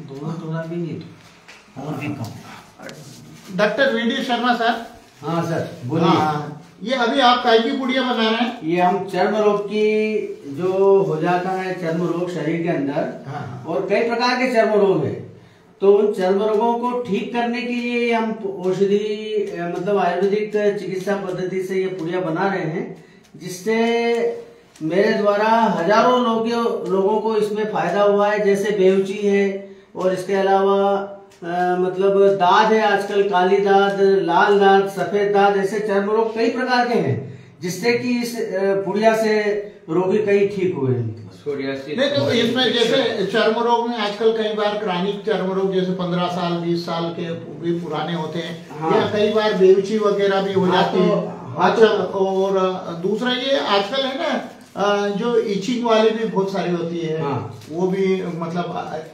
2 तोला भी नहीं तो और भी कम। Doctor VD Sharma sir. हाँ सर बोलिए। हाँ, ये अभी आप काय की पुड़िया बना रहे हैं? ये हम चर्म रोग की जो हो जाता है चर्म रोग शरीर के अंदर, हाँ। और कई प्रकार के चर्म रोग है, तो उन चर्म रोगों को ठीक करने के लिए हम औषधि मतलब आयुर्वेदिक चिकित्सा पद्धति से ये पुड़िया बना रहे हैं, जिससे मेरे द्वारा हजारों लोगों को इसमें फायदा हुआ है। जैसे बेवची है, और इसके अलावा मतलब दाद है आजकल, काली दाद, लाल दाद, सफेद दाद, ऐसे चर्म रोग कई प्रकार के हैं, जिससे कि इस पुड़िया से रोगी कई ठीक हुए हैं। नहीं तो इसमें जैसे चर्म रोग में आजकल कई बार क्रॉनिक चर्म रोग जैसे 15 साल 20 साल के भी पुराने होते हैं। हाँ। या कई बार बेवची वगैरह भी हो जाती है। अच्छा, और दूसरा ये आजकल है ना जो इचिंग वाली भी बहुत सारी होती है। हाँ। वो भी मतलब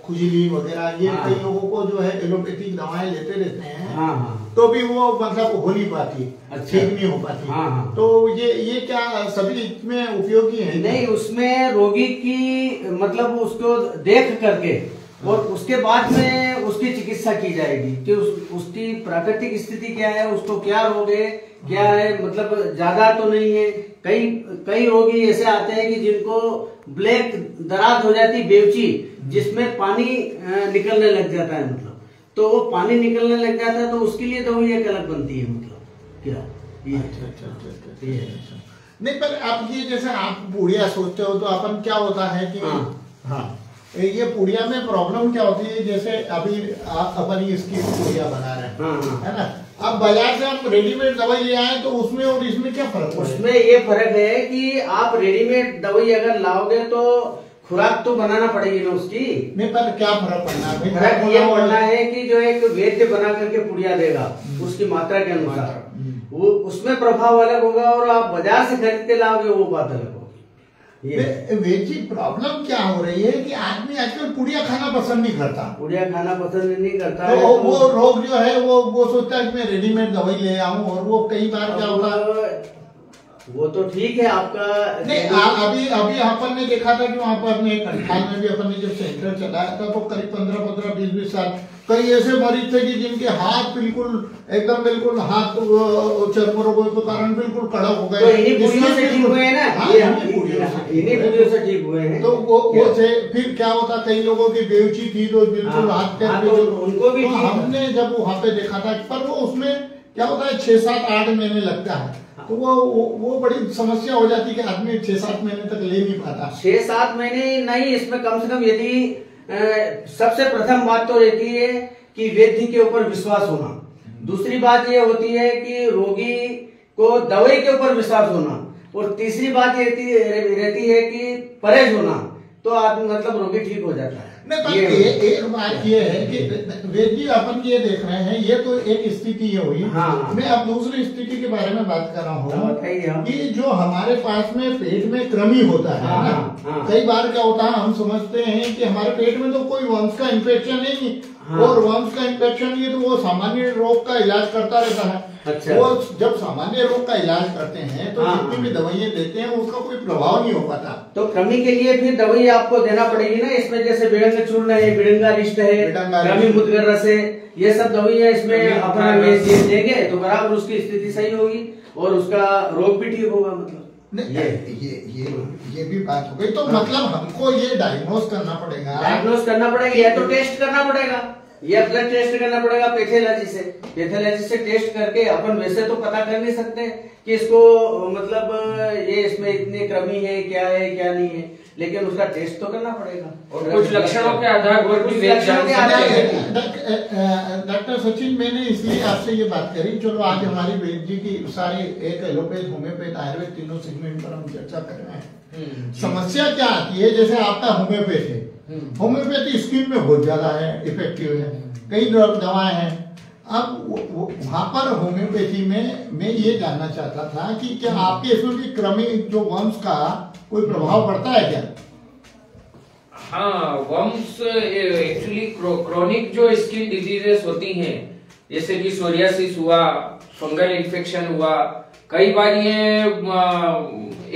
खुजली वगैरह ये कई लोगों को जो है एलोपैथिक दवाएं लेते रहते हैं। हाँ। तो भी वो मतलब हो नहीं पाती, ठीक नहीं हो पाती। हाँ। तो ये क्या सभी इसमें उपयोगी है? नहीं, उसमें रोगी की मतलब उसको देख करके और उसके बाद में उसकी चिकित्सा की जाएगी कि उसकी प्राकृतिक स्थिति क्या है, उसको क्या रोग है, क्या है, मतलब ज्यादा तो नहीं है। कई रोगी ऐसे आते हैं कि जिनको ब्लैक दरार हो जाती, बेवची, जिसमें पानी निकलने लग जाता है, मतलब तो वो पानी निकलने लग जाता है, तो उसके लिए दवाई एक अलग बनती है, मतलब क्या नहीं। पर आप ये जैसे आप पुड़िया सोचते हो तो अपन क्या होता है कि हाँ ये पुड़िया में प्रॉब्लम क्या होती है, जैसे अभी अपन इसकी पुड़िया बना रहे हैं, है ना। अब बाजार से आप रेडीमेड दवाई ले आए तो उसमें और इसमें क्या फर्क है? उसमें ये फर्क है कि आप रेडीमेड दवाई अगर लाओगे तो खुराक तो बनाना पड़ेगी ना उसकी। नहीं, पर क्या फर्क पड़ना है? फर्क ये पड़ना है कि जो एक वैद्य बना करके पुड़िया देगा उसकी मात्रा के अनुसार, वो उसमें प्रभाव अलग होगा, और आप बाजार से खरीद के लाओगे वो बात अलग होगी। वेजी प्रॉब्लम क्या हो रही है कि आदमी आजकल पुड़िया खाना पसंद नहीं करता। पुड़िया खाना पसंद नहीं करता तो है, वो रोग जो है वो सोचता है कि मैं रेडीमेड दवाई ले आऊं, और वो कई बार क्या होता है। वो तो ठीक है आपका। नहीं, अभी अपन ने देखा था कि वहां पर अपने कंठाल में भी अपन ने जब सेंटर चलाया था तो करीब 15 20 साल कई ऐसे मरीज थे कि जिनके हाथ बिल्कुल हाथ चर्म रोगों के कारण बिल्कुल कड़क हो गए। तो इन्हीं पुड़ियों से ठीक हुए हैं ना, इन्हीं पुड़ियों से ठीक हुए हैं। तो वो से फिर क्या होता, कई लोगों की बेवची थी तो बिल्कुल हाथ पैर उनको भी हमने जब वहां पे देखा था, पर वो उसमें क्या होता है 6 7 8 महीने लगता है, तो वो बड़ी समस्या हो जाती है कि आदमी 6 7 महीने तक ले नहीं पाता। 6 7 महीने नहीं, इसमें कम से कम यदि सबसे प्रथम बात तो रहती है कि वैद्य के ऊपर विश्वास होना। दूसरी बात ये होती है कि रोगी को दवाई के ऊपर विश्वास होना, और तीसरी बात रहती है कि परहेज होना, तो आदमी मतलब रोगी ठीक हो जाता है। नहीं, एक बात ये है कि वेद अपन ये देख रहे हैं, ये तो एक स्थिति ये हुई। हाँ। मैं अब दूसरी स्थिति के बारे में बात कर रहा हूँ कि जो हमारे पास में पेट में कृमि होता है ना। हाँ। कई बार क्या होता है, हम समझते हैं कि हमारे पेट में तो कोई वंश का इन्फेक्शन नहीं। हाँ। और वंश का इन्फेक्शन ये तो वो सामान्य रोग का इलाज करता रहता है। अच्छा। वो जब सामान्य रोग का इलाज करते हैं तो जितनी भी दवाइयाँ देते हैं उसका कोई प्रभाव नहीं हो पाता। तो कृमि के लिए फिर दवाई आपको देना पड़ेगी ना। इसमें जैसे बिड़ंग चूर्ण है, बिड़ंगा रिष्ट है, कृमि मुद्गर रस है, ये सब दवाइयाँ इसमें अपना देंगे तो बराबर उसकी स्थिति सही होगी और उसका रोग भी ठीक होगा। मतलब ये भी बात हो गई। तो मतलब हमको ये डायग्नोज करना पड़ेगा, या तो टेस्ट करना पड़ेगा, या ब्लड टेस्ट करना पड़ेगा पैथोलॉजी से टेस्ट करके। अपन वैसे तो पता कर नहीं सकते कि इसको मतलब ये इसमें इतनी कृमि है क्या नहीं है, लेकिन उसका टेस्ट तो करना पड़ेगा। और कुछ लक्षणों के आधार पर भी डॉक्टर सचिन, मैंने इसलिए आपसे ये बात करी। चलो आज हमारी वेद जी की सारी एक एलोपैथ, होम्योपैथ, आयुर्वेद तीनों सेगमेंट पर हम चर्चा कर रहे हैं। समस्या क्या आती है, जैसे आपका होम्योपैथ है, होम्योपैथी स्किन में बहुत ज्यादा है, इफेक्टिव है, कई दवाएं हैं। अब वहां पर होम्योपैथी में मैं ये जानना चाहता था कि क्या आपके इसमें भी क्रमिक जो वंश का कोई प्रभाव पड़ता है क्या? हाँ, वंश एक्चुअली क्रोनिक जो स्किन डिजीजेस होती हैं, जैसे कि सोरियासिस हुआ, फंगल इन्फेक्शन हुआ, कई बार ये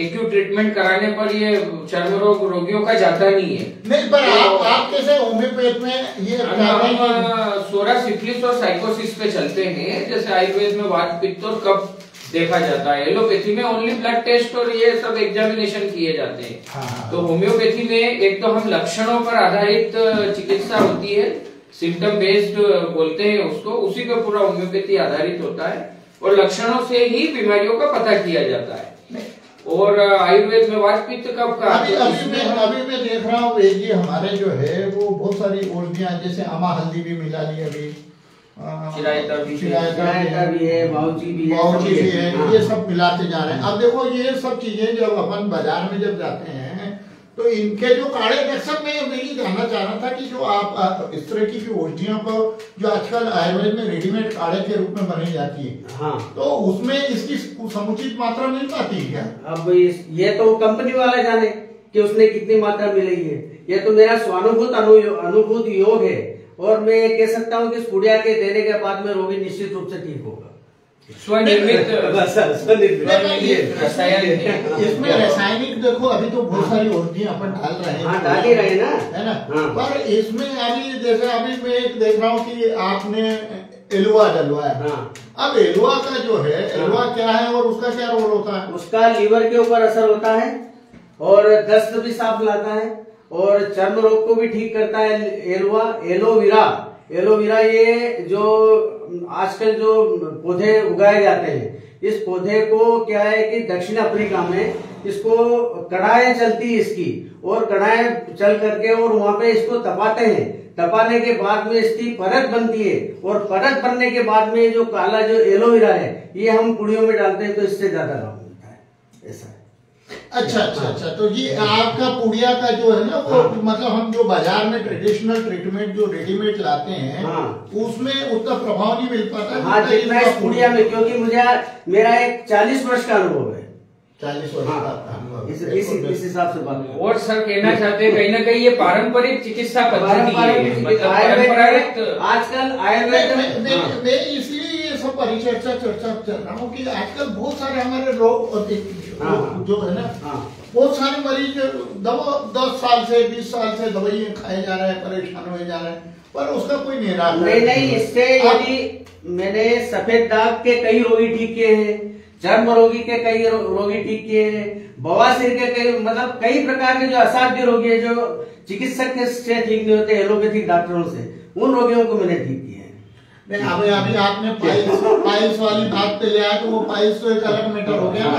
एक्यूट ट्रीटमेंट कराने पर ये चर्म रोग रोगियों का जाता नहीं है। नहीं, पर आप कैसे होम्योपैथ में ये हम सोरा सिफिलिस और साइकोसिस पे चलते हैं। जैसे आयुर्वेद में वात पित्त और कफ देखा जाता है, एलोपैथी में ओनली ब्लड टेस्ट और ये सब एग्जामिनेशन किए जाते हैं। हाँ। तो होम्योपैथी में एक तो हम लक्षणों पर आधारित चिकित्सा होती है, सिम्टम बेस्ड बोलते हैं उसको, उसी पे पूरा होम्योपैथी आधारित होता है और लक्षणों से ही बीमारियों का पता किया जाता है। और आयुर्वेद में वात पित्त कफ का अभी मैं देख रहा हूँ जी, हमारे जो है वो बहुत सारी औषधियाँ, जैसे अमा हल्दी भी मिला ली अभी, चिरायता भी है, बाउची भी है, ये सब मिलाते जा रहे हैं। अब देखो ये सब चीजें जब अपन बाजार में जब जाते हैं तो इनके जो काढ़े दक्षक में यही जानना चाह रहा था कि जो आप इस तरह की औषधियों को जो आजकल आयुर्वेद में रेडीमेड काढ़े के रूप में बनाई जाती है, हाँ, तो उसमें इसकी समुचित मात्रा मिल पाती है क्या? अब ये तो कंपनी वाला जाने कि उसने कितनी मात्रा मिली है। ये तो मेरा स्वानुभूत अनुभूत योग है और मैं ये कह सकता हूँ कि इस पुड़िया के देने के बाद में रोगी निश्चित रूप से ठीक होगा। स्वनिर्मित इसमें रासायनिक देखो अभी तो बहुत सारी औषधियाँ अपन डाल रहे हैं, डाल ही रहे ना, है ना। पर इसमें अभी जैसे अभी मैं एक देख रहा हूँ कि आपने एलुआ डलवाया। अब एलुआ का जो है, एलुआ क्या है और उसका क्या रोल होता है? उसका लीवर के ऊपर असर होता है और दस्त भी साफ लाता है और चर्म रोग को भी ठीक करता है। एलुआ, एलोवेरा ये जो आजकल जो पौधे उगाए जाते हैं, इस पौधे को क्या है कि दक्षिण अफ्रीका में इसको कढ़ाएं चलती है इसकी, और कढ़ाएं चल करके और वहां पे इसको तपाते हैं। तपाने के बाद में इसकी परत बनती है और परत बनने के बाद में जो काला जो एलोवेरा है ये हम पुड़ियों में डालते हैं तो इससे ज्यादा लाभ मिलता है, ऐसा है। अच्छा। तो ये आपका पुड़िया का जो है ना वो मतलब हम जो बाजार में ट्रेडिशनल ट्रीटमेंट जो रेडीमेड लाते हैं उसमें उतना प्रभाव नहीं मिल पाता। हाँ, जितना इस पुड़िया में, क्योंकि मुझे मेरा एक 40 वर्ष का अनुभव है। 40 वर्ष का इस हिसाब से बात। और सर कहना चाहते हैं कहीं ना कहीं ये पारंपरिक चिकित्सा पद्धति है। आजकल आयुर्वेद में इसलिए ये सब परिचर्चा चर्चा चल रहा हूँ कि आजकल बहुत सारे हमारे लोग जो है ना, बहुत सारे मरीज 10 साल से 20 साल से दवाइयाँ खाए जा रहे हैं, परेशान हुए जा रहे हैं, पर उसका कोई निराकरण नहीं। इससे यदि मैंने सफेद दाग के कई रोगी ठीक किए हैं, चर्म रोगी के कई रोगी ठीक किए हैं, बवासीर के कई प्रकार के जो असाध्य रोगी है जो चिकित्सक से ठीक नहीं होते एलोपैथिक डॉक्टरों से, उन रोगियों को मैंने ठीक किया है। अभी आपने पाइल्स वाली बात पे लिया तो वो पाइल्स तो एक अलग मैटर हो गया ना।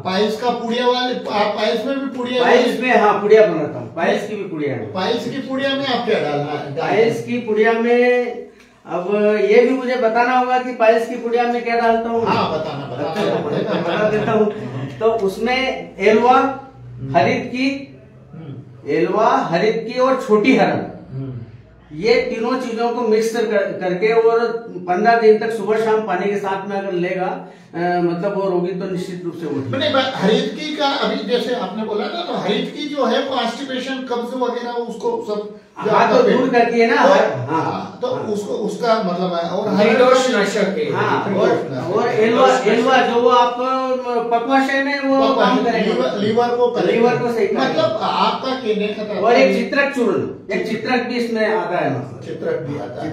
पाइल्स का पुड़िया वाले, पाइल्स में भी पुड़िया, पाइल्स में हाँ पुड़िया बनाता हूँ, पाइल्स की भी पुड़िया है। पाइल्स की पुड़िया में आप क्या डालना है? पाइल्स की पुड़िया में अब ये भी मुझे बताना होगा कि पाइल्स की पुड़िया में क्या डालता हूँ। हाँ, बता देता हूँ। तो उसमें एलवा, हरित की और छोटी हरड़, ये तीनों चीजों को मिक्स करके और 15 दिन तक सुबह शाम पानी के साथ में अगर लेगा मतलब वो रोगी तो निश्चित रूप से उठेगा। नहीं, हरितकी का अभी जैसे आपने बोला ना, तो हरितकी जो है कॉन्स्टिपेशन, कब्ज वगैरह उसको सब तो दूर करती है ना। तो उसको उसका मतलब है। और और एलवा जो वो आप पक्वाशय में वो काम करेगा, लीवर को सही मतलब आपका कहने का। और एक चित्रक चूर्ण, एक चित्रक भी इसमें आता है, चित्रक भी आता है,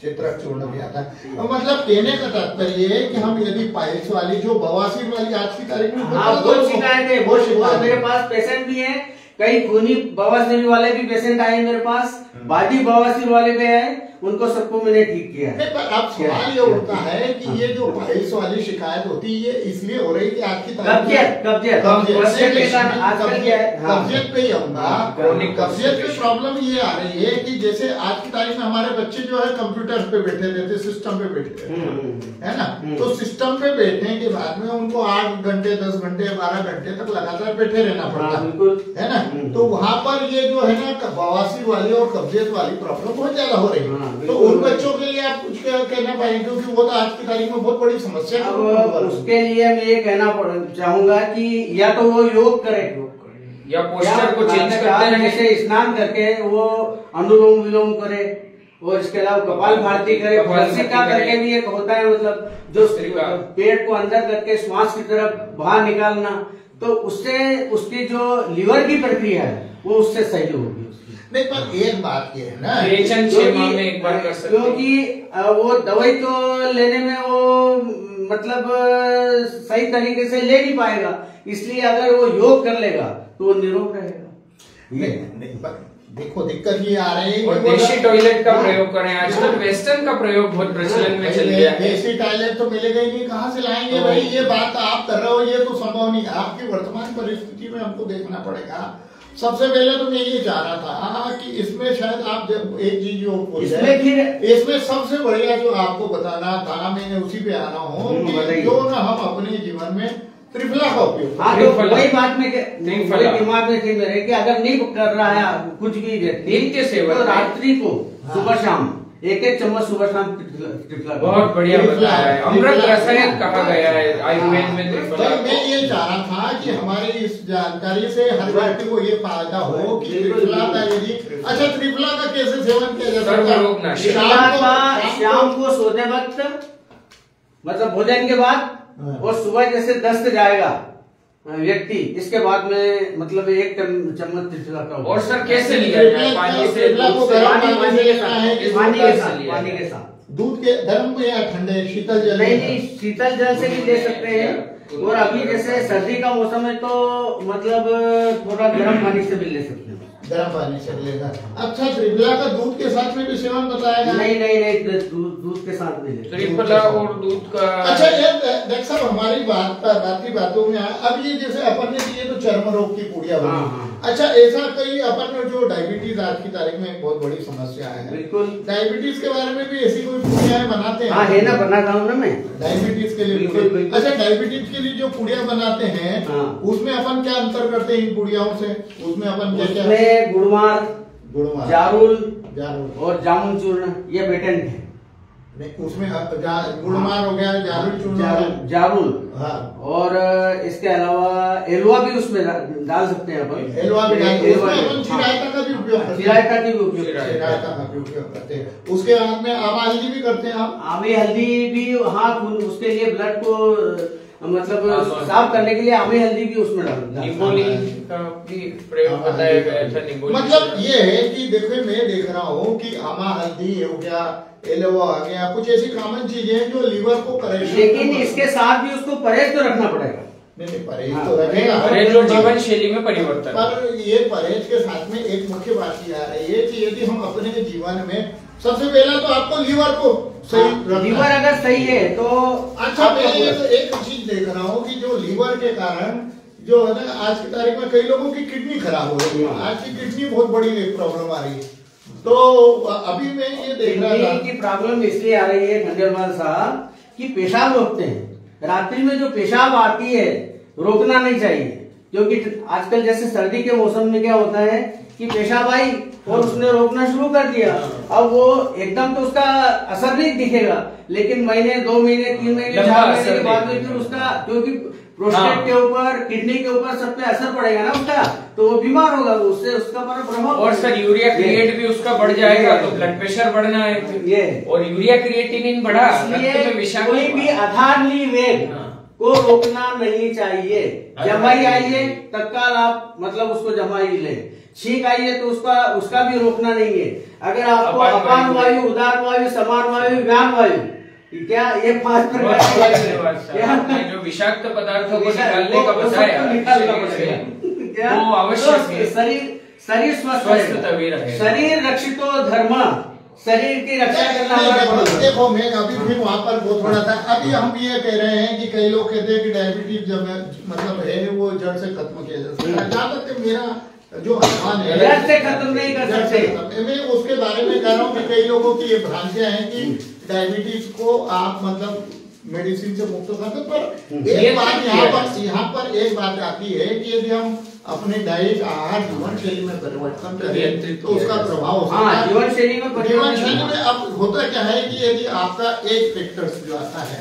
चित्रक चूर्ण भी आता है। मतलब कहने का तात्पर्य है कि हम यदि पाइल्स वाली जो बवासीर वाली आज की तारीख में बहुत शिकायत है, बहुत मेरे पास पेशेंट भी है, कई खूनी बवासीर वाले भी पेशेंट आए मेरे पास, बादी बवासीर वाले भी आए, उनको सबको मैंने ठीक किया है। पर अब सवाल ये उठता है कि ये जो पाइल्स वाली शिकायत होती है इसलिए हो रही है कि आज की कब्जियत पे ही आऊंगा। कब्जियत पे प्रॉब्लम ये आ रही है कि जैसे आज की तारीख में हमारे बच्चे जो है कंप्यूटर पे बैठे रहते, सिस्टम पे बैठे रहते है ना, तो सिस्टम पे बैठने के बाद में उनको 8 घंटे 10 घंटे 12 घंटे तक लगातार बैठे रहना पड़ता है ना। तो वहाँ पर ये जो है ना बवासीर वाली और कब्जियत वाली प्रॉब्लम बहुत ज्यादा हो रही है। तो उन बच्चों के लिए आप कुछ कहना पाएंगे, क्योंकि वो तो आज की तारीख में बहुत बड़ी समस्या है। उसके लिए मैं ये कहना चाहूंगा कि या तो वो योग करे या पोस्चर को चेंज करते हैं, जैसे स्नान करके वो अनुलोम विलोम करे और इसके अलावा कपाल भारती करे, भस्त्रिका करके भी एक होता है, मतलब जो पेट को अंदर करके श्वास की तरफ बाहर निकालना, तो उससे उसकी जो लीवर की प्रक्रिया है वो उससे सही होगी। नहीं, पर एक बात ये है ना, क्योंकि वो दवाई तो लेने में वो मतलब सही तरीके से ले नहीं पाएगा, इसलिए अगर वो योग कर लेगा तो वो निरोग रहेगा। देखो दिक्कत ये आ रही है, और देशी टॉयलेट का प्रयोग करें। आजकल वेस्टर्न का प्रयोग बहुत प्रचलन में चल गया है। देशी टॉयलेट तो मिलेगा ही नहीं, कहाँ से लाएंगे भाई? ये बात आप कर रहे हो, ये तो संभव नहीं। आपकी वर्तमान परिस्थिति में हमको देखना पड़ेगा। सबसे पहले तो मैं ये चाह रहा था कि इसमें शायद आप जब एक चीज जो इसमें सबसे बढ़िया जो आपको बताना था, मैंने उसी पे आना हूँ कि जो ना हम अपने जीवन में त्रिफला का उपयोग। हाँ, तो वही बात में दिमाग में थी मेरे कि अगर नहीं कर रहा है कुछ भी व्यक्ति नित्य सेवन, तो रात्रि को सुबह शाम एक चम्मच सुबह शाम त्रिफला। बहुत बढ़िया बताया है, अमृत रसायन कहा गया है आयुर्वेद में त्रिफला। मैं ये चाह रहा था कि हमारी इस जानकारी से हर व्यक्ति को ये फायदा हो कि त्रिफला का यदि त्रिफला का कैसे सेवन किया जा सकता है? शाम को सोते वक्त, मतलब भोजन के बाद, और सुबह जैसे दस्त जाएगा व्यक्ति, इसके बाद में मतलब एक चम्मच त्रिफला का। और सर कैसे लिया जाए? पानी से, पानी के साथ, दूध के गर्म या ठंडे, शीतल जल? नहीं, शीतल जल से भी ले सकते हैं, और अभी जैसे सर्दी का मौसम है तो मतलब थोड़ा गर्म पानी से भी ले सकते हैं। गर्म पानी से लेगा। अच्छा, त्रिफला का दूध के साथ में भी सेवन बताया गया? नहीं, दूध के साथ भी त्रिफला और दूध का। अच्छा, ये देख साहब, हमारी बातों में अब ये जैसे अपन ने दिए तो चर्म रोग की पुड़िया बनी। अच्छा, ऐसा कई अपन जो डायबिटीज आज की तारीख में एक बहुत बड़ी समस्या है, बिल्कुल डायबिटीज के बारे में भी ऐसी कोई पुड़िया बनाते हैं? हाँ, है ना, बनाता हूँ ना मैं डायबिटीज के लिए। बिल्कुल। अच्छा, डायबिटीज के लिए जो पुड़िया बनाते हैं, उसमें अपन क्या अंतर करते हैं इन पुड़ियाओं से? उसमें अपन क्या गुड़मार, जारुल और जामुन चूर्ण, ये पेटेंट है। नहीं, उसमें गुड़मार हो गया, जारुल, हाँ, और इसके अलावा एलवा भी उसमें डाल सकते हैं अपन। एलवा भी अपन चिरायता का भी उपयोग करते हैं। चिरायता का भी उपयोग करते हैं। उसके बाद में आवा हल्दी भी करते हैं आप? आमी हल्दी भी, हाँ, उसके लिए ब्लड को मतलब साफ करने के लिए आमी हल्दी भी उसमें निम्बोली का भी प्रयोग बताया गया था। मतलब ये है कि देखो, मैं देख रहा हूँ कि आमा हल्दी हो गया, एलोवा आ गया, कुछ ऐसी कॉमन चीजें हैं जो लीवर को करेक्ट। लेकिन इसके साथ भी उसको परहेज तो रखना पड़ेगा। नहीं, परहेज तो रखेगा, परहेज और जीवन शैली में परिवर्तन। पर ये परहेज के साथ में एक मुख्य बात ये आ रही है कि यदि हम अपने जीवन में सबसे पहला तो आपको लीवर को सही रखना। लीवर अगर सही है तो अच्छा, मैं एक चीज देख रहा हूँ कि जो लीवर के कारण जो है ना, आज की तारीख में कई लोगों की किडनी खराब हो रही है। आज की किडनी बहुत बड़ी एक प्रॉब्लम आ रही है। तो अभी मैं ये देख रहा था कि प्रॉब्लम इसलिए आ रही है खंडेलवाल साहब कि पेशाब रोकते हैं। रात्रि में जो पेशाब आती है रोकना नहीं चाहिए, क्योंकि आजकल जैसे सर्दी के मौसम में क्या होता है कि पेशाब आई और उसने रोकना शुरू कर दिया। अब वो एकदम तो उसका असर नहीं दिखेगा, लेकिन महीने, 2 महीने, 3 महीने, 4 महीने के बाद में फिर उसका, क्योंकि प्रोस्टेट के ऊपर, किडनी के ऊपर सब पे असर पड़ेगा ना उसका, तो वो बीमार होगा, उससे उसका बड़ा प्रभाव। और सर यूरिया क्रिएट भी उसका बढ़ जाएगा, तो ब्लड प्रेशर बढ़ना है ये, और यूरिया क्रिएटिनिन बढ़ा, इसलिए कोई भी आधारली वेग को रोकना नहीं चाहिए। जमाई आई है तत्काल आप मतलब उसको जमाई ले, छींक आई है तो उसका भी रोकना नहीं है। अगर आपको अपान वायु, उदार वायु, समान वायु, व्यान वायु, क्या ये 5 प्रकार जो विषाक्त पदार्थों को निकालने का बताया, वो आवश्यक। शरीर स्वस्थ तभी रहे, शरीर रक्षितो धर्म, शरीर की रक्षा करना। देखो, मैं अभी फिर वहाँ पर वो थोड़ा था। अभी हम ये कह रहे हैं कि कई लोग कहते हैं कि डायबिटीज जब मतलब है वो जड़ से खत्म किया जा सकता है। जहाँ तक मेरा जो अनुमान है, जड़ से खत्म नहीं कर सकते। मैं उसके बारे में कह रहा हूँ कि कई लोगों की ये भ्रांतियां हैं कि डायबिटीज को आप मतलब मेडिसिन से मुक्त कर दो। पर एक बात यहाँ पर एक बात आती है कि यदि हम अपने डाइट, आहार, जीवन शैली में परिवर्तन करें तो उसका प्रभाव जीवन शैली में अब होता क्या है कि यदि आपका एक फैक्टर्स जो आता है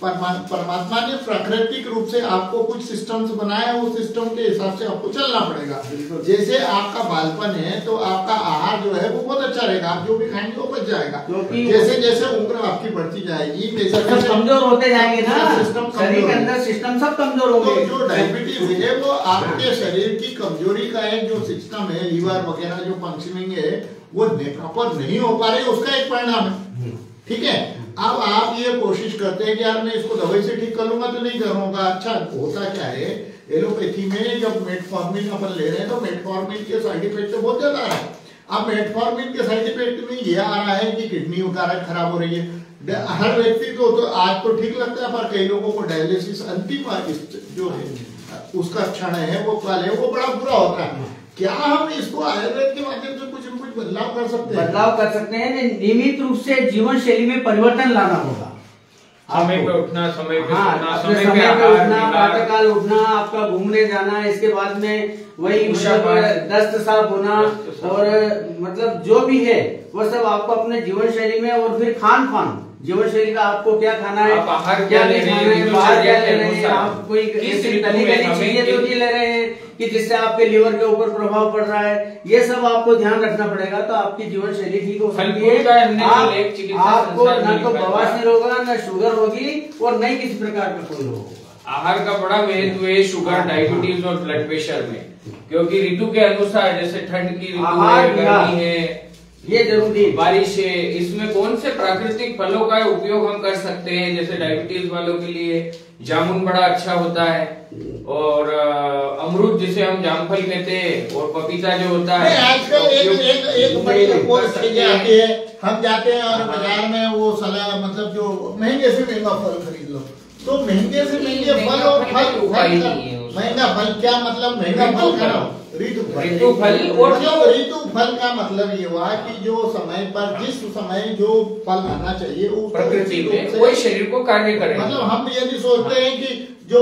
परमात्मा ने प्राकृतिक रूप से आपको कुछ सिस्टम्स बनाया, उस सिस्टम के हिसाब से आपको चलना पड़ेगा। जैसे आपका बालपन है तो आपका आहार जो है वो बहुत अच्छा रहेगा, आप जो भी खाएंगे वो बच जाएगा। जैसे जैसे उम्र आपकी बढ़ती जाएगी वैसे कमजोर होते जाएंगे ना, सिस्टम शरीर के अंदर सिस्टम सब कमजोर होंगे। तो जो डायबिटीज है वो आपके शरीर की कमजोरी का एक जो सिस्टम है, लीवर वगैरह जो फंक्शनिंग है वो प्रॉपर नहीं हो पा रही, उसका एक परिणाम है। ठीक है, अब आप ये कोशिश करते हैं कि यार मैं इसको दवाई से ठीक कर लूंगा तो नहीं करूंगा। अच्छा, होता क्या है एलोपैथी में जब मेटफॉर्मिन अपन ले रहे हैं तो मेटफॉर्मिन के साइड इफेक्ट तो बहुत ज्यादा आ रहा है। अब मेटफॉर्मिन के साइड इफेक्ट में यह आ रहा है कि किडनी उतारा खराब हो रही है। हर व्यक्ति को तो आज तो ठीक लगता है, पर कई लोगों को डायलिसिस अंतिम जो है उसका क्षण है वो काल है वो बड़ा बुरा होता है। क्या हम इसको आयुर्वेद के माध्यम से कुछ न कुछ बदलाव कर सकते हैं? बदलाव कर सकते हैं, नियमित रूप से जीवन शैली में परिवर्तन लाना होगा। समय पे उठना, समय पे सोना, समय पे उठना, प्रातःकाल उठना, आपका घूमने जाना, इसके बाद में वही दस्त साफ होना और मतलब जो भी है वो सब आपको अपने जीवन शैली में, और फिर खान पान जीवन शैली का आपको क्या खाना है, क्या नहीं खाना है, बाहर क्या ले रहे हैं, आप कोई ऐसी तली गली चीजें तो नहीं ले रहे हैं कि जिससे आपके लीवर के ऊपर प्रभाव पड़ रहा है। ये सब आपको ध्यान रखना पड़ेगा तो आपकी जीवन शैली ठीक हो सकती है। आपको न तो बवासीर होगा, न शुगर होगी और न ही किसी प्रकार का कोई रोग होगा। आहार का बड़ा महत्व है शुगर, डायबिटीज और ब्लड प्रेशर में, क्योंकि ऋतु के अनुसार जैसे ठंड की ऋतु है, गर्मी है, ये जरूरी, बारिश है, इसमें कौन से प्राकृतिक फलों का उपयोग हम कर सकते हैं। जैसे डायबिटीज वालों के लिए जामुन बड़ा अच्छा होता है, और अमरूद जिसे हम जामफल कहते हैं, और पपीता जो होता है। आजकल एक चीजें आती है, हम जाते हैं और बाजार में वो सलाह मतलब जो महंगे से महंगा फल खरीद लो, तो महंगे से महंगे फल और महंगा फल क्या मतलब महंगा फल का ऋतु फल, और जो ऋतु फल का मतलब ये हुआ कि जो समय पर जिस समय जो फल आना चाहिए वो प्रकृति में कोई शरीर को कार्य करे। मतलब हम यदि सोचते हैं कि जो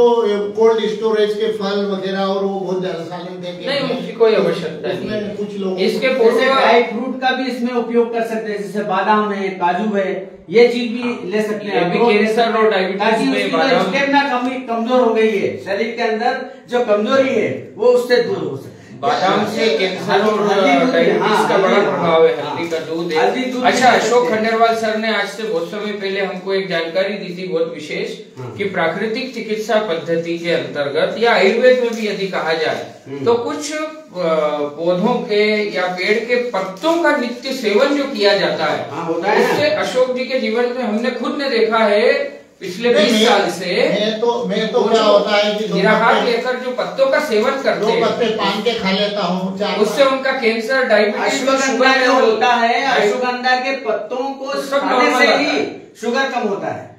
कोल्ड स्टोरेज के फल वगैरह और वो बहुत ज्यादा सालन देंगे, नहीं, उनकी कोई आवश्यकता नहीं। कुछ लोग इसके ड्राई फ्रूट का भी इसमें उपयोग कर सकते हैं, जैसे बादाम है, काजू है, ये चीज भी ले सकते हैं। कैंसर और डायबिटीज में स्टेमिना कमजोर हो गई है, शरीर के अंदर जो कमजोरी है वो उससे दूर हो सकती है। बादाम से कैंसर और डायबिटीज का बड़ा प्रभाव है, हल्दी का दूध है। अच्छा, अशोक खंडेलवाल सर ने आज से बहुत समय पहले हमको एक जानकारी दी थी बहुत विशेष, कि प्राकृतिक चिकित्सा पद्धति के अंतर्गत या आयुर्वेद में भी यदि कहा जाए तो कुछ पौधों के या पेड़ के पत्तों का नित्य सेवन जो किया जाता है, उससे अशोक जी के जीवन में हमने खुद ने देखा है पिछले 20 साल से। मैं तो क्या होता है कि निराहार लेकर जो पत्तों का सेवन करते हैं, 2 पत्ते पान के खा लेता हूँ, उससे उनका कैंसर, डायबिटीज, शुगर होता है। अश्वगंधा के पत्तों को खाने से ही शुगर कम होता है।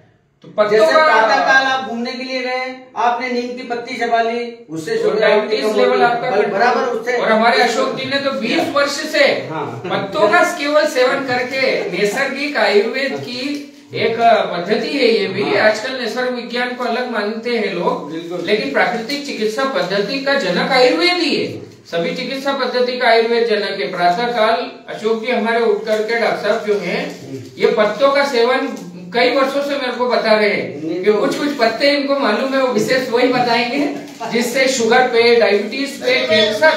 तो जैसे प्रातःकाल आप घूमने के लिए गए, आपने नीम की पत्ती चबा ली, उससे शुगर डायबिटीज लेवल आपका बराबर उससे। और हमारे अशोक जी ने तो 20 वर्ष से पत्तों का केवल सेवन करके नैसर्गिक आयुर्वेद की एक पद्धति है। ये भी आजकल नैसर्गिक विज्ञान को अलग मानते हैं लोग, लेकिन प्राकृतिक चिकित्सा पद्धति का जनक आयुर्वेद ही है। सभी चिकित्सा पद्धति का आयुर्वेद जनक है। प्रातः काल अशोक जी हमारे उठ करके डॉक्टर साहब जो हैं, ये पत्तों का सेवन कई वर्षों से मेरे को बता रहे हैं कि कुछ पत्ते इनको मालूम है, वो विशेष वही बताएंगे जिससे शुगर पे, डायबिटीज पे, कैंसर,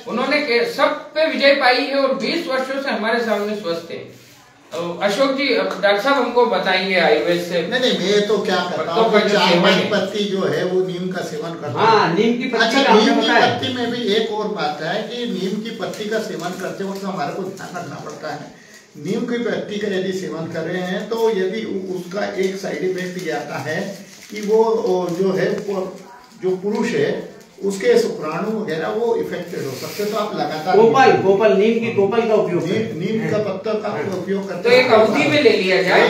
उन्होंने सब पे विजय पाई है और 20 वर्षों से हमारे सामने स्वस्थ है। अशोक जी, डॉक्टर साहब हमको बताएंगे आयुर्वेद से। नहीं, मैं तो क्या करता हूँ, चाय पत्ती जो है वो नीम का सेवन करता हूँ। नीम की पत्ती। अच्छा, नीम की पत्ती में भी एक और बात है कि नीम की पत्ती का सेवन करते वक्त हमारे को ध्यान रखना पड़ता है। नीम की पत्ती का यदि सेवन कर रहे हैं तो यदि उसका एक साइड इफेक्ट ये आता है कि वो जो है जो पुरुष है उसके शुक्राणु वगैरह वो इफेक्टेड हो सकते, तो आप लगातार कोपल नीम की कोपल का उपयोग, नीम का पत्ता का उपयोग करते तो एक अवधि में ले लिया जाए,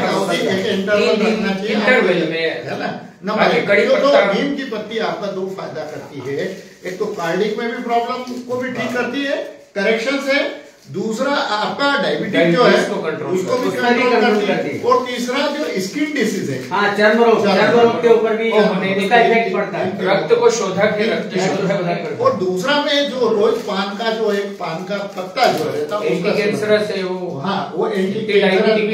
इंटरवल रखना चाहिए, इंटरवल में, है ना। तो नीम की पत्ती आपका 2 फायदा करती है। एक तो कार्डिक में भी प्रॉब्लम को भी ठीक करती है, करेक्शन से, दूसरा आपका डायबिटीज जो है उसको भी कंट्रोल करती है, और तीसरा जो स्किन डिसीज है, हाँ, चर्म रोग के ऊपर भी इसका इफेक्ट पड़ता है, रक्त को शोधक है, रक्त शोधक करता है। और दूसरा में जो रोज पान का जो एक पान का पत्ता जो रहता है एंटी कैंसरस है वो, हाँ वो एंटी डायबिटिक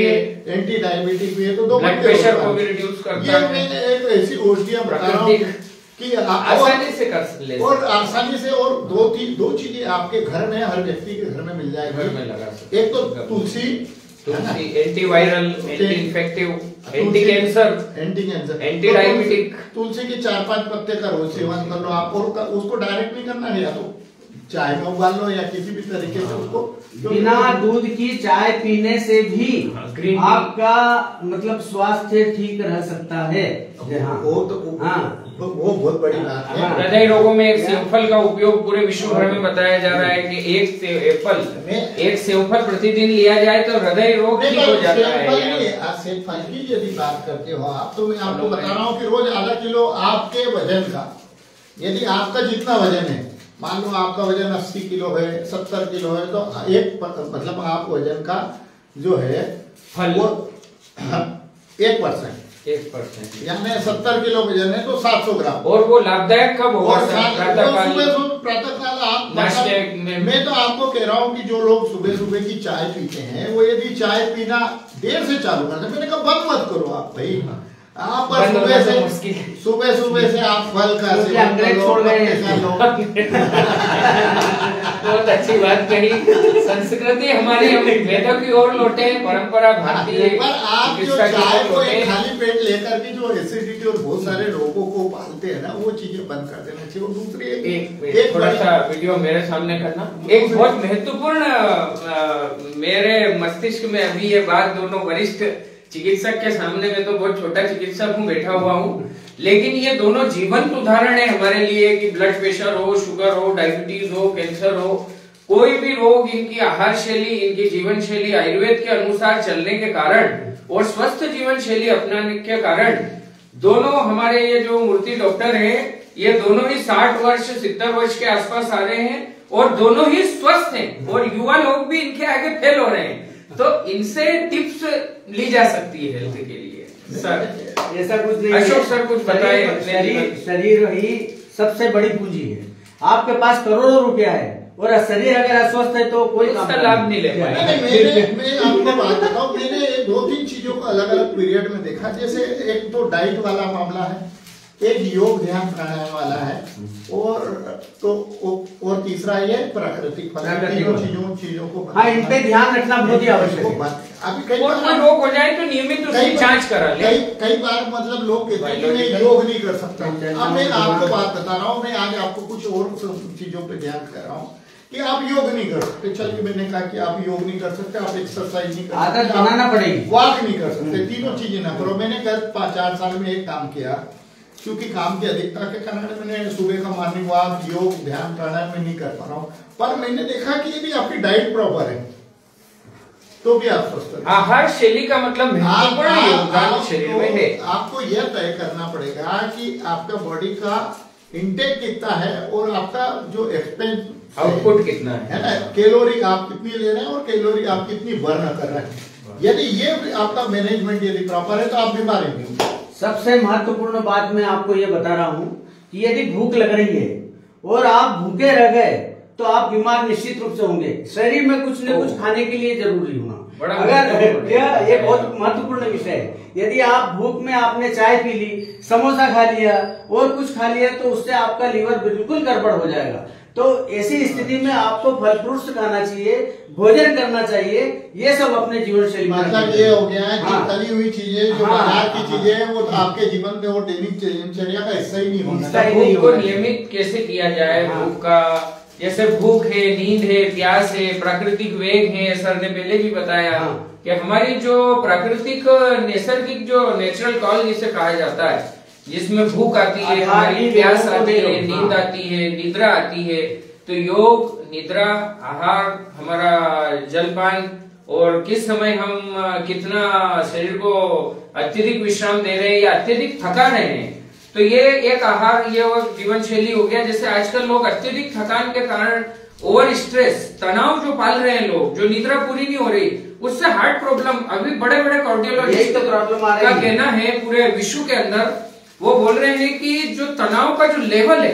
भी है, तो दो ब्लड प्रेशर को भी रिड्यूस करता है। मैंने एक ऐसी औषधियां बता रहा हूँ कि आसानी से कर ले, और आसानी से, और दो चीजें आपके घर में, हर व्यक्ति के घर में मिल जाएगी, घर में लगा सकते। एक तो तुलसी, antiviral, anti infective, anti cancer, anti diabetic. तुलसी के 4-5 पत्ते का रोज सेवन कर लो आप, और उसको डायरेक्ट नहीं करना है, या तो चाय में उबाल लो या किसी भी तरीके से उसको। बिना दूध की चाय पीने से भी आपका मतलब स्वास्थ्य ठीक रह सकता है। वो बहुत बड़ी बात है। हृदय रोगों में एक सेवफल का उपयोग पूरे विश्व भर में बताया जा रहा है कि एक सेवफल प्रतिदिन लिया जाए तो हृदय रोग ठीक हो जाता है। सेवफल की यदि बात करते हो आप, तो मैं आपको बता रहा हूँ कि रोज आधा किलो आपके वजन का, यदि आपका जितना वजन है, मान लो आपका वजन 80 किलो है, 70 किलो है, तो मतलब आप वजन का जो है फल वो 1%, यानी 70 किलो वजन है तो 700 ग्राम। और वो लाभदायक कब होगा? प्रातःकाल आप, मैं तो आपको कह रहा हूँ कि जो लोग सुबह सुबह की चाय पीते हैं, वो यदि चाय पीना देर से चालू करते हैं, मैंने कहा बंद मत करो आप भाई, आप सुबह से आप फल का सेवन छोड़ गए। बहुत अच्छी बात कही। संस्कृति हमारी, हम वेदों की ओर लौटे, परंपरा भारतीय। पर आप जो चाय को खाली पेट लेकर के जो एसिडिटी और बहुत सारे रोगों को पालते हैं ना, वो चीजें बंद कर देना चाहिए। और दूसरी एक थोड़ा सा वीडियो मेरे सामने करना, एक बहुत महत्वपूर्ण मेरे मस्तिष्क में अभी ये बात, दोनों वरिष्ठ चिकित्सक के सामने, में तो बहुत छोटा चिकित्सक हूँ, बैठा हुआ हूँ, लेकिन ये दोनों जीवंत उदाहरण है हमारे लिए कि ब्लड प्रेशर हो, शुगर हो, डायबिटीज हो, कैंसर हो, कोई भी रोग, इनकी आहार शैली, इनकी जीवन शैली आयुर्वेद के अनुसार चलने के कारण और स्वस्थ जीवन शैली अपनाने के कारण, दोनों हमारे ये जो मूर्ति डॉक्टर है, ये दोनों ही 60 वर्ष 70 वर्ष के आसपास आ रहे हैं, और दोनों ही स्वस्थ हैं, और युवा लोग भी इनके आगे फेल हो रहे हैं। तो इनसे टिप्स ली जा सकती है हेल्थ के लिए। सर ऐसा कुछ नहीं, अशोक सर कुछ बताए। शरीर ही सबसे बड़ी पूंजी है। आपके पास करोड़ों रुपया है और शरीर अगर अस्वस्थ है तो कोई उसका लाभ नहीं ले पाएगा। मैं आपको बात बताऊं, मैंने 2-3 चीजों को अलग अलग पीरियड में देखा। जैसे एक तो डाइट वाला मामला है, एक योग ध्यान प्राणायाम वाला है, और तीसरा ये प्राकृतिक चीजों को, हाँ, इन पे ध्यान रखना बहुत ही आवश्यक है। अभी कई बार रोग हो जाए तो नियमित उसकी जांच करा ले। कई बार मतलब लोग कहते हैं कि मैं योग नहीं कर सकता। अब मैं आपको बात बता रहा हूँ, मैं आज आपको कुछ और चीजों पे ध्यान कर रहा हूँ कि आप योग नहीं कर सकते। चलिए, मैंने कहा कि आप योग नहीं कर सकते, आप एक्सरसाइज नहीं कर सकते, आदत बनाना पड़ेगी, वॉक नहीं कर सकते, तीनों चीजें ना करो। मैंने कल 4 साल में एक काम किया, क्योंकि काम की अधिकता के कारण मैंने सुबह का मॉर्निंग वॉक, योग, ध्यान, प्राणायाम में नहीं कर पा रहा हूँ। पर मैंने देखा कि यदि आपकी डाइट प्रॉपर है तो भी आप स्वस्थ हैं। आहार शैली का मतलब महत्वपूर्ण योगदान शरीर में है। आपको यह तय करना पड़ेगा कि आपका बॉडी का इंटेक कितना है और आपका जो एक्सपेंस आउटपुट कितना है ना, कैलोरी आप कितनी ले रहे हैं और कैलोरी आप कितनी बर्न कर रहे हैं। यदि ये आपका मैनेजमेंट यदि प्रॉपर है तो आप बीमार नहीं होंगे। सबसे महत्वपूर्ण बात मैं आपको ये बता रहा हूँ कि यदि भूख लग रही है और आप भूखे रह गए तो आप बीमार निश्चित रूप से होंगे। शरीर में कुछ न कुछ खाने के लिए जरूरी होना, अगर यह एक बहुत महत्वपूर्ण विषय है। यदि आप भूख में आपने चाय पी ली, समोसा खा लिया और कुछ खा लिया, तो उससे आपका लीवर बिल्कुल गड़बड़ हो जाएगा। तो ऐसी स्थिति में आपको फल फ्रूट्स खाना चाहिए, भोजन करना चाहिए, ये सब अपने जीवन शैली में। मतलब ये हो गया है कि तली हुई चीजें, जो बाजार की चीजें हैं, वो आपके जीवन में वो दैनिक दिनचर्या का हिस्सा ही नहीं होना। भूख को नियमित कैसे किया जाए? भूख का जैसे भूख है, नींद है, प्यास है, प्राकृतिक वेग है। सर ने पहले भी बताया कि हमारी जो प्राकृतिक नैसर्गिक जो नेचुरल कॉल जिसे कहा जाता है, जिसमें भूख आती है, हमारी प्यास आती है, नींद आती है, निद्रा आती है। तो योग, निद्रा, आहार, हमारा जलपान और किस समय हम कितना शरीर को अत्यधिक विश्राम दे रहे हैं या अत्यधिक थका रहे हैं, तो ये एक आहार, ये जीवन शैली हो गया। जैसे आजकल लोग अत्यधिक थकान के कारण ओवर स्ट्रेस, तनाव जो पाल रहे हैं लोग, जो निद्रा पूरी नहीं हो रही, उससे हार्ट प्रॉब्लम, अभी बड़े बड़े कार्डियोलॉजिस्ट का कहना है पूरे विश्व के अंदर, वो बोल रहे हैं कि जो तनाव का जो लेवल है,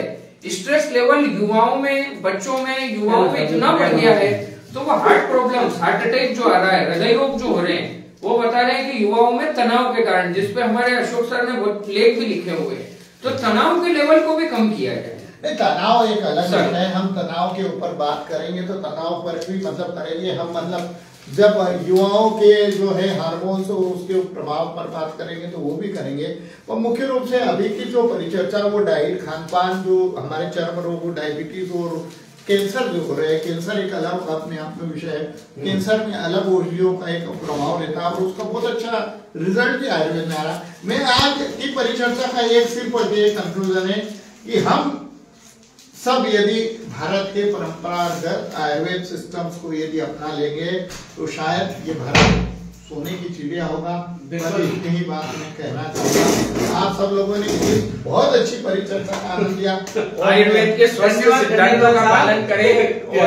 स्ट्रेस लेवल युवाओं में, बच्चों में, युवाओं में इतना बढ़ गया है, तो वो हार्ट प्रॉब्लम्स, हार्ट अटैक जो आ रहा है, हृदय रोग जो हो रहे हैं, वो बता रहे हैं कि युवाओं में तनाव के कारण, जिसपे हमारे अशोक सर ने बहुत लेख भी लिखे हुए हैं, तो तनाव के लेवल को भी कम किया जाए। तनाव एक अलग विषय है, हम तनाव के ऊपर बात करेंगे तो तनाव पर भी मतलब करेंगे हम, मतलब जब युवाओं के जो है हार्मोन्स और उसके प्रभाव पर बात करेंगे तो वो भी करेंगे। और मुख्य रूप से अभी की जो परिचर्चा वो डाइट, खान पान, जो हमारे चर्म रोग, डायबिटीज और कैंसर जो हो रहे हैं, कैंसर एक अलग अपने आप में विषय है, कैंसर में अलग औषधियों का एक प्रभाव रहता है और उसका बहुत अच्छा रिजल्ट भी आयुर्वेद में आ रहा। मैं आज की परिचर्चा का एक सिर्फ कंक्लूजन है कि हम सब यदि भारत के परंपरागत आयुर्वेद सिस्टम्स को यदि अपना लेंगे तो शायद ये भारत सोने की चिड़िया होगा। इतनी ही बात मैं कहना चाहूंगा। आप सब लोगों ने बहुत अच्छी परिचर्चा का आनंद लिया। आयुर्वेद के स्वस्थ सिद्धांतों का पालन करें और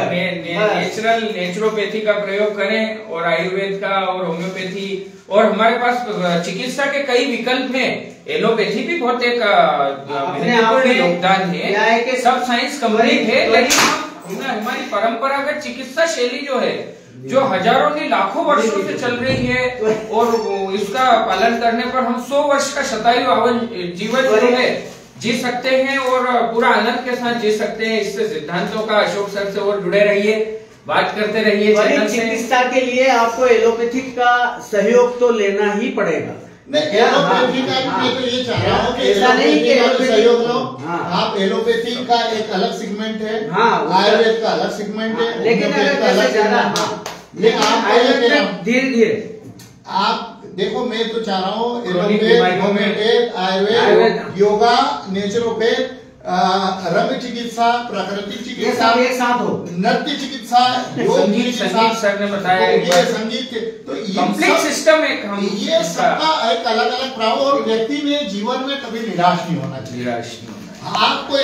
नेचुरोपैथी का प्रयोग करें और आयुर्वेद का और होम्योपैथी, और हमारे पास चिकित्सा के कई विकल्प हैं। एलोपैथी भी बहुत एक महत्वपूर्ण योगदान है। सब साइंस कंप्लीट है, लेकिन हमने हमारी परंपरागत चिकित्सा शैली जो है, जो हजारों नहीं लाखों वर्षों से चल रही है, और इसका पालन करने पर हम 100 वर्ष का शतायु जीवन जो है जी सकते हैं और पूरा आनंद के साथ जी सकते हैं। इससे सिद्धांतों का अशोक सर से और जुड़े रहिए, बात करते रहिए। चिकित्सा के लिए आपको एलोपैथिक का सहयोग तो लेना ही पड़ेगा। एलोपैथी का मैं तो ये चाह रहा हूँ कि एलोपैथी का सहयोग लो। आप एलोपैथी का एक अलग सेगमेंट है, आयुर्वेद का अलग सेगमेंट है, लेकिन धीरे धीरे आप देखो, मैं तो चाह रहा हूँ allopath, homeopath, Ayurveda, yoga, naturopath, रम्य चिकित्सा, प्राकृतिक चिकित्सा, एक साथ हो, नृत्य चिकित्सा, योग चिकित्सा, सर ने बताया ये संगीत, तो ये सिस्टम एक हम ये सबका एक अलग अलग प्रभाव, और व्यक्ति ने जीवन में कभी निराश नहीं होना चाहिए। निराश नहीं होना, आपको